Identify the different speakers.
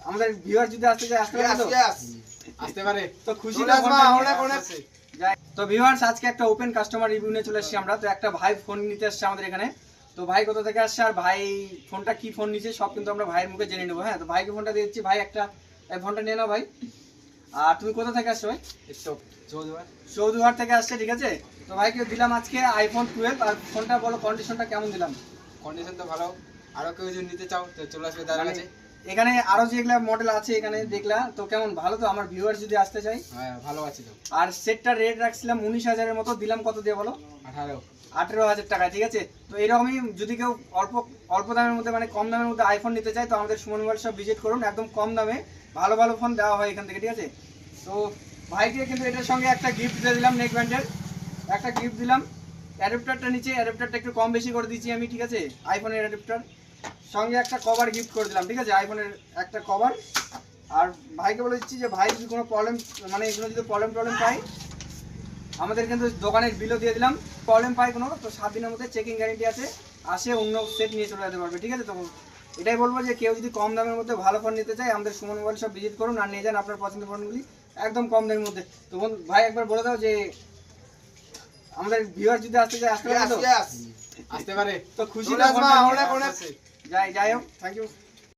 Speaker 1: আমাদের ভিউয়ার যদি আসতে চায় আসতে পারে তো খুশি না তো ভিউয়ার্স আজকে একটা ওপেন কাস্টমার রিভিউ নিয়ে চলে এসেছি আমরা। তো একটা ভাই ফোন নিতে আসছে আমাদের এখানে। তো ভাই কোথা থেকে আসছে আর ভাই ফোনটা কি ফোন নিচ্ছে সব কিন্তু আমরা ভাইয়ের মুখে জেনে নেবো। হ্যাঁ, তো ভাইকে ফোনটা দিয়ে দিচ্ছি। ভাই একটা ফোনটা নিয়ে নাও ভাই। আর তুমি কোথা থেকে আসছো ভাই? চৌধুরীহাট থেকে আসছে, ঠিক আছে। তো ভাইকে দিলাম আজকে আইফোন 12। আর ফোনটা বলো কন্ডিশনটা কেমন দিলাম?
Speaker 2: কন্ডিশন তো ভালো, আরো কেউ যদি নিতে চাও তো চলে আসবে তার কাছে।
Speaker 1: এখানে আরো যেগুলা মডেল আছে এখানে দেখলা তো কেমন ভালো? তো আমার ভিউয়ার যদি আসতে চাই?
Speaker 2: হ্যাঁ ভালো আছে তো।
Speaker 1: আর সেটটা রেট রাখছিলাম 19,000 এর মতো, দিলাম কত দিয়ে বলো? 18,000 টাকা, ঠিক আছে। তো এরকমই যদি কেউ অল্প অল্প দামের মধ্যে মানে কম দামের মধ্যে আইফোন নিতে চায় তো আমাদের সুমন মোবাইল শপ ভিজিট করুন। একদম কম দামে ভালো ভালো ফোন দেওয়া হয় এখান থেকে, ঠিক আছে। তো ভাইকে কিন্তু এটার সঙ্গে একটা গিফট দিয়ে দিলাম, নেক ব্যান্ডের একটা গিফট দিলাম। অ্যাডাপ্টারটা নিচে, অ্যাডাপ্টারটা একটু কম বেশি করে দিচ্ছি আমি, ঠিক আছে। আইফোনের অ্যাডাপ্টার সঙ্গে একটা কভার গিফট করে দিলাম, ঠিক আছে, আইফোনের একটা কভার। আর ভাইকে বলে দিচ্ছি যে ভাই যদি কোনো প্রবলেম মানে এগুলো যদি প্রবলেম পাই আমাদের কিন্তু দোকানের বিলও দিয়ে দিলাম। প্রবলেম পাই কোনো তো 7 দিনের মধ্যে চেকিং গ্যারেন্টি আছে, আসে অন্য সেট নিয়ে চলে যেতে পারবে, ঠিক আছে। তো এটাই বলবো যে কেউ যদি কম দামের মধ্যে ভালো ফোন নিতে চায় আমাদের সুমন মোবাইল সব ভিজিট করুন আর নিয়ে যান আপনার পছন্দের ফোনগুলি একদম কম দামের মধ্যে। তো ভাই একবার বলে দাও যে আমাদের ভিউয়ার যদি আসতে চায় আসতে পারে তো খুশি না? যাই হোক, থ্যাংক ইউ।